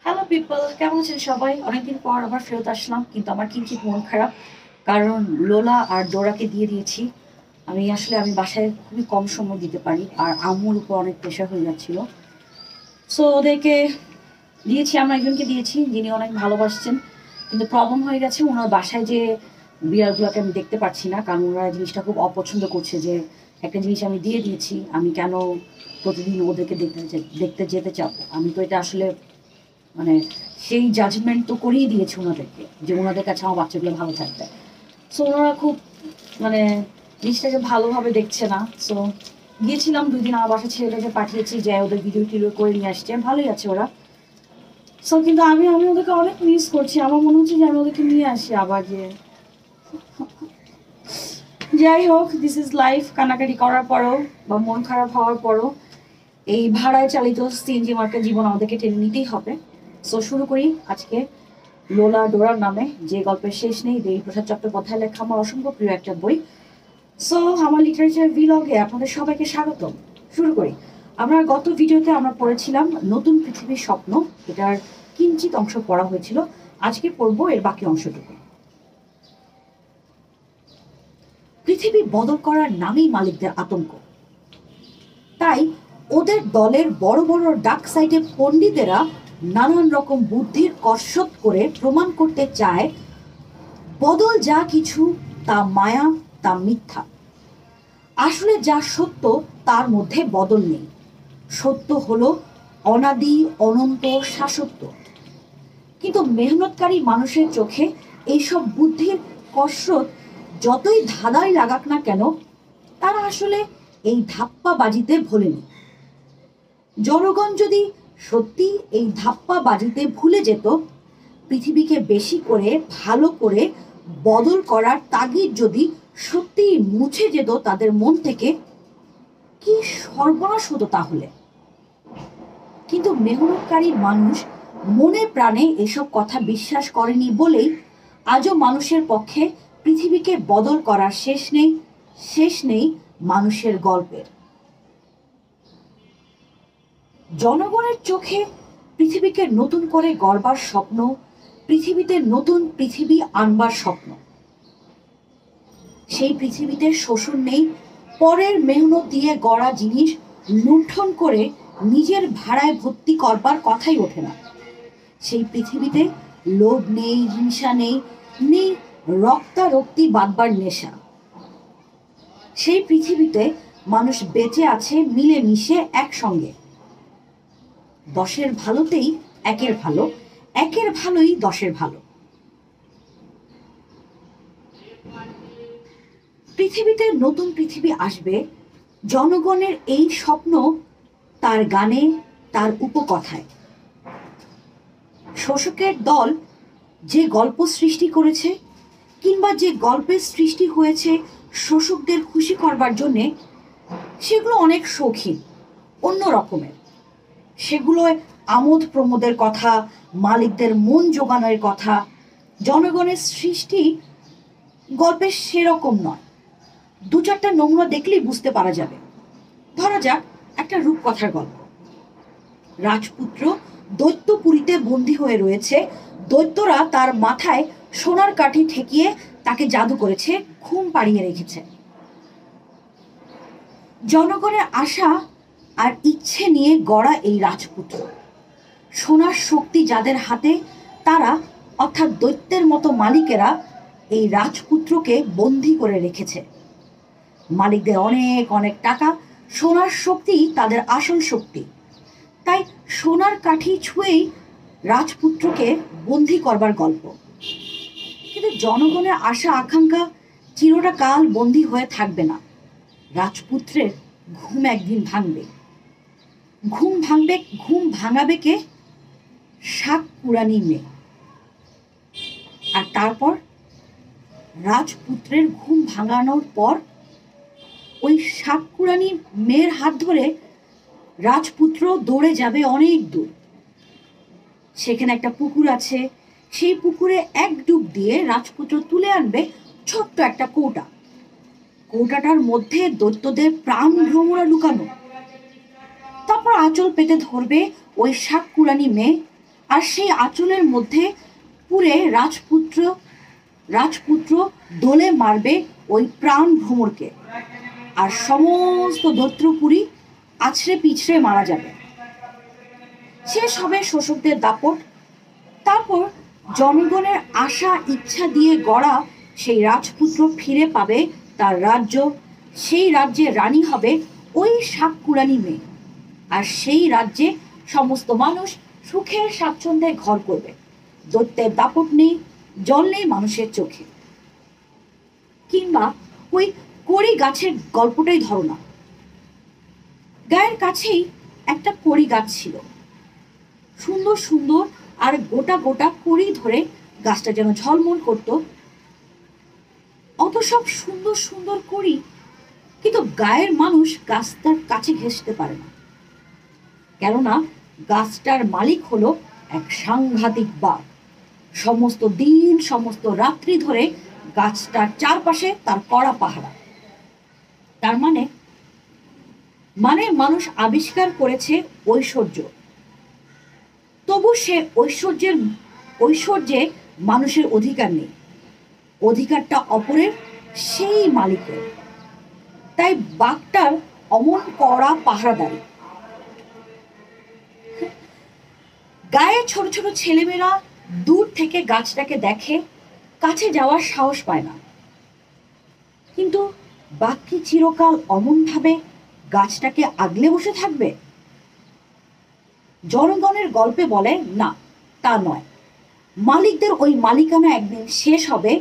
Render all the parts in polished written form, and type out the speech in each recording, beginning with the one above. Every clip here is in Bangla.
হ্যালো পিপল, কেমন আছেন সবাই? অনেকদিন পর আবার ফেরত আসলাম, কিন্তু আমার কিঞ্চিত মন খারাপ। কারণ লোলা আর ডোরাকে দিয়ে দিয়েছি। আমি বাসায় খুবই কম সময় দিতে পারি, আর আম্মুর উপর অনেক প্রেশার হয়ে যাচ্ছিল। সো ওদেরকে দিয়েছি, আমরা একজনকে দিয়েছি যিনি অনেক ভালোবাসছেন। কিন্তু প্রবলেম হয়ে গেছে, ওনার বাসায় যে বিড়ালগুলোকে আমি দেখতে পাচ্ছি না, কারণ ওরা জিনিসটা খুব অপছন্দ করছে যে একটা জিনিস আমি দিয়ে দিয়েছি, আমি কেন প্রতিদিন ওদেরকে দেখতে যেতে চাবো। আমি তো এটা আসলে মানে সেই জাজমেন্ট তো করেই দিয়েছে ওনাদেরকে, যে ওনাদের কাছে আমার বাচ্চাগুলো ভালো থাকবে। সো ওনারা খুব মানে জিনিসটাকে ভালোভাবে দেখছে না। সো গিয়েছিলাম 2 দিন, আমার বাসা ছেলেটাকে পাঠিয়েছি, যে ওদের ভিডিও টিডিও করে নিয়ে আসছে, ভালোই আছে ওরা। সো কিন্তু আমি আমি ওদেরকে অনেক মিস করছি। আমার মনে হচ্ছে যে আমি ওদেরকে নিয়ে আসি আবার, যে যাই হোক, দিস ইজ লাইফ। কান্নাকাটি করার পরও বা মন খারাপ হওয়ার পরও এই ভাড়ায় চালিত সিএনজি মার্কেট জীবন আমাদেরকে টেনে নিতেই হবে। সো শুরু করি আজকে লোলা ডোরার নামে, যে গল্পের শেষ নেই, দেবীপ্রসাদ চট্টোপাধ্যায় লেখা আমার অসংখ্য প্রিয় একটা বই। সো আমার লিটারেচার ভিলগে আপনাদের সবাইকে স্বাগতম। শুরু করি। আমরা গত ভিডিওতে আমরা পড়েছিলাম নতুন পৃথিবীর স্বপ্ন, এটার কিঞ্চিত অংশ পড়া হয়েছিল। আজকে পড়বো এর বাকি অংশটুকু। পৃথিবী বদল করার নামেই মালিকদের আতঙ্ক। তাই ওদের দলের বড় বড় ডাক সাইডে পণ্ডিতেরা নানান রকম বুদ্ধির কসরত করে প্রমাণ করতে চায় বদল যা কিছু তা মায়া, তা মিথ্যা। আসলে যা সত্য তার মধ্যে বদল নেই। সত্য হলো অনাদি অনন্ত শাশ্বত। কিন্তু মেহনতকারী মানুষের চোখে এইসব বুদ্ধির কসরত যতই ধাঁধাই লাগাক না কেন, তারা আসলে এই ধাপ্পাবাজিতে ভোলেনি। জনগণ যদি সত্যি এই ধাপ্পাবাজিতে ভুলে যেত, পৃথিবীকে বেশি করে ভালো করে বদল করার তাগিদ যদি সত্যি মুছে যেত তাদের মন থেকে, কি সর্বনাশ হতো তাহলে। কিন্তু মেহনতকারী মানুষ মনে প্রাণে এসব কথা বিশ্বাস করেনি বলেই আজও মানুষের পক্ষে পৃথিবীকে বদল করার শেষ নেই মানুষের গল্পের। জনগণের চোখে পৃথিবীকে নতুন করে গড়বার স্বপ্ন, পৃথিবীতে নতুন পৃথিবী আনবার স্বপ্ন। সেই পৃথিবীতে শোষণ নেই, পরের মেহনত দিয়ে গড়া জিনিস লুণ্ঠন করে নিজের ভাড়ায় ভর্তি করবার কথাই ওঠে না। সেই পৃথিবীতে লোভ নেই, হিংসা নেই, নেই রক্তারক্তি বাঁধবার নেশা। সেই পৃথিবীতে মানুষ বেঁচে আছে মিলেমিশে একসঙ্গে। 10-এর ভালোতেই একের ভালো, একের ভালোই 10-এর ভালো। পৃথিবীতে নতুন পৃথিবী আসবে, জনগণের এই স্বপ্ন তার গানে, তার উপকথায়। শোষকের দল যে গল্প সৃষ্টি করেছে, কিংবা যে গল্পের সৃষ্টি হয়েছে শোষকদের খুশি করবার জন্যে, সেগুলো অনেক শৌখিন, অন্য রকমের। সেগুলোয় আমোদ প্রমোদের কথা, মালিকদের মন জোগানোর কথা। জনগণের সৃষ্টি গল্পের সেরকম নয়। 2-4টা নমুনা দেখলেই বুঝতে পারা যাবে। ধরা যাক একটা রূপকথার গল্প। রাজপুত্র দৈত্যপুরীতে বন্দী হয়ে রয়েছে। দৈত্যরা তার মাথায় সোনার কাঠি ঠেকিয়ে তাকে জাদু করেছে, ঘুম পাড়িয়ে রেখেছে। জনগণের আশা আর ইচ্ছে নিয়ে গড়া এই রাজপুত্র। সোনার শক্তি যাদের হাতে, তারা অর্থাৎ দৈত্যের মতো মালিকেরা এই রাজপুত্রকে বন্দী করে রেখেছে। মালিকদের অনেক অনেক টাকা, সোনার শক্তি তাদের আসল শক্তি। তাই সোনার কাঠি ছুঁয়েই রাজপুত্রকে বন্দী করবার গল্প। কিন্তু জনগণের আশা আকাঙ্ক্ষা চিরটা কাল বন্দী হয়ে থাকবে না। রাজপুত্রের ঘুম একদিন ভাঙবে। ঘুম ভাঙাবে কে? শাক কুড়ানি মেয়ে। আর তারপর রাজপুত্রের ঘুম ভাঙানোর পর ওই শাক কুড়ানি মেয়ের হাত ধরে রাজপুত্র দৌড়ে যাবে অনেক দূর। সেখানে একটা পুকুর আছে, সেই পুকুরে এক ডুব দিয়ে রাজপুত্র তুলে আনবে ছোট্ট একটা কৌটা। কৌটাটার মধ্যে দৈত্যদের প্রাণ ভ্রমরা লুকানো। তারপর আঁচল পেতে ধরবে ওই শাক কুড়ানি মেয়ে, আর সেই আঁচলের মধ্যে পুরে রাজপুত্র দোলে মারবে ওই প্রাণ ভ্রমরকে, আর সমস্ত দৈত্যপুরী আছড়ে পিছড়ে মারা যাবে। শেষ হবে শোষকদের দাপট। তারপর জনগণের আশা ইচ্ছা দিয়ে গড়া সেই রাজপুত্র ফিরে পাবে তার রাজ্য। সেই রাজ্যে রানী হবে ওই শাককুরানি মেয়ে, আর সেই রাজ্যে সমস্ত মানুষ সুখের স্বাচ্ছন্দ্যে ঘর করবে। দৈত্যের দাপট নেই, জল নেই মানুষের চোখে। কিংবা ওই কড়ি গাছের গল্পটাই ধরো না। গায়ের কাছেই একটা কড়ি গাছ ছিল, সুন্দর সুন্দর আর গোটা গোটা কড়ি ধরে গাছটা যেন ঝলমল করত। অত সব সুন্দর সুন্দর কড়ি, কিন্তু গায়ের মানুষ গাছটার কাছে ঘেঁষতে পারে না, কেননা গাছটার মালিক হলো এক সাংঘাতিক বাঘ। সমস্ত দিন সমস্ত রাত্রি ধরে গাছটার চারপাশে তার কড়া পাহারা। তার মানে মানুষ আবিষ্কার করেছে ঐশ্বর্য, তবু সে ঐশ্বর্যে মানুষের অধিকার নেই, অধিকারটা অপরের, সেই মালিকের। তাই বাঘটার অমন কড়া পাহারাদারি। গায়ে ছোট ছোট ছেলেমেয়েরা দূর থেকে গাছটাকে দেখে, কাছে যাওয়ার সাহস পায় না। কিন্তু বাঘ কি চিরকাল অমন ভাবে গাছটাকে আগলে বসে থাকবে? জনগণের গল্পে বলে না, তা নয়। মালিকদের ওই মালিকানা একদিন শেষ হবে,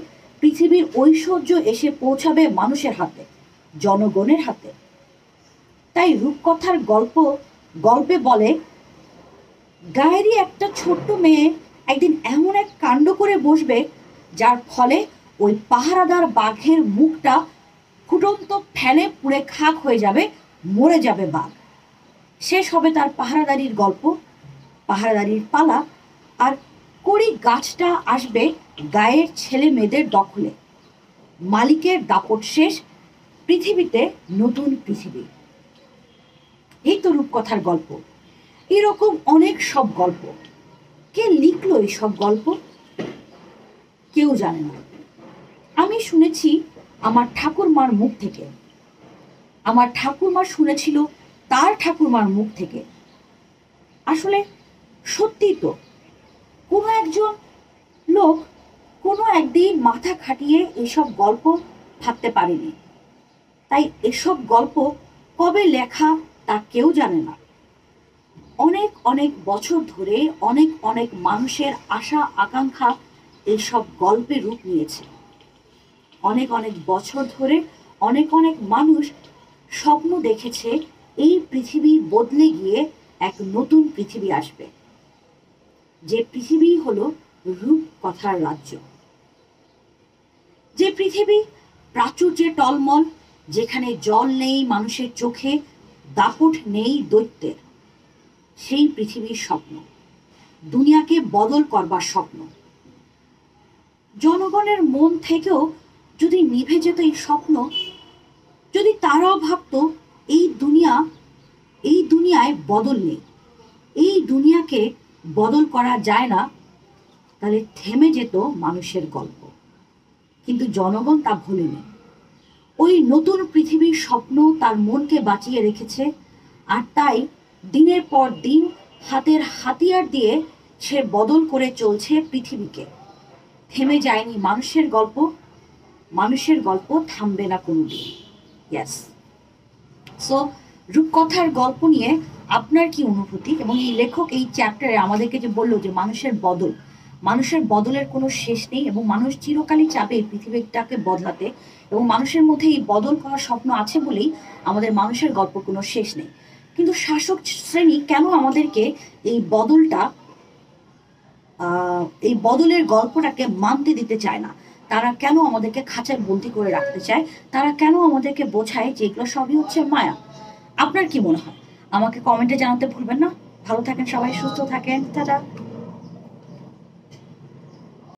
পৃথিবীর ঐশ্বর্য এসে পৌঁছাবে মানুষের হাতে, জনগণের হাতে। তাই রূপকথার গল্পে বলে, গায়েরই একটা ছোট্ট মেয়ে একদিন এমন এক কাণ্ড করে বসবে, যার ফলে ওই পাহারাদার বাঘের মুখটা ফুটন্ত ফ্যানে পুড়ে খাক হয়ে যাবে, মরে যাবে বাঘ। শেষ হবে তার পাহারাদারির গল্প, পাহারাদারির পালা। আর কড়ি গাছটা আসবে গায়ের ছেলে মেয়েদের দখলে। মালিকের দাপট শেষ, পৃথিবীতে নতুন পৃথিবী। এই তো রূপকথার গল্প। এরকম অনেক সব গল্প। কে লিখলো এই সব গল্প? কেউ জানে না। আমি শুনেছি আমার ঠাকুরমার মুখ থেকে, আমার ঠাকুরমা শুনেছিল তার ঠাকুরমার মুখ থেকে। আসলে সত্যি তো, কোনো একজন লোক কোনো একদিন মাথা খাটিয়ে এসব গল্প ভাবতে পারেনি। তাই এসব গল্প কবে লেখা তা কেউ জানে না। অনেক অনেক বছর ধরে অনেক অনেক মানুষের আশা আকাঙ্ক্ষা এইসব গল্পে রূপ নিয়েছে। অনেক অনেক বছর ধরে অনেক অনেক মানুষ স্বপ্ন দেখেছে এই পৃথিবী বদলে গিয়ে এক নতুন পৃথিবী আসবে, যে পৃথিবী হলো রূপকথার রাজ্য। যে পৃথিবী প্রাচুর্যে টলমল, যেখানে জল নেই মানুষের চোখে, দাপট নেই দৈত্যের, সেই পৃথিবীর স্বপ্ন, দুনিয়াকে বদল করবার স্বপ্ন। জনগণের মন থেকেও যদি নিভে যেত এই স্বপ্ন, যদি তারাও ভাবতো এই দুনিয়ায় বদল নেই, এই দুনিয়াকে বদল করা যায় না, তাহলে থেমে যেত মানুষের গল্প। কিন্তু জনগণ তা ভোলেনি। ওই নতুন পৃথিবীর স্বপ্ন তার মনকে বাঁচিয়ে রেখেছে, আর তাই দিনের পর দিন হাতের হাতিয়ার দিয়ে সে বদল করে চলছে পৃথিবীকে। থেমে যায়নি মানুষের গল্প, মানুষের গল্প থামবে না কোনোদিন। ইয়েস। সো রূপকথার গল্প নিয়ে আপনার কি অনুভূতি? এবং এই লেখক এই চ্যাপ্টারে আমাদেরকে যে বললো যে মানুষের বদলের কোনো শেষ নেই, এবং মানুষ চিরকালই চাবে এই পৃথিবীটাকে বদলাতে, এবং মানুষের মধ্যে এই বদল করার স্বপ্ন আছে বলেই আমাদের মানুষের গল্প কোনো শেষ নেই। কিন্তু শাসক শ্রেণী কেন আমাদেরকে এই বদলের গল্পটাকে মানতে দিতে চায় না? তারা কেন আমাদেরকে খাঁচায় বন্দি করে রাখতে চায়? তারা কেন আমাদেরকে বোঝায় যে এগুলো সবই হচ্ছে মায়া? আপনার কি মনে হয়? আমাকে কমেন্টে জানাতে ভুলবেন না। ভালো থাকেন সবাই, সুস্থ থাকেন, টাটা।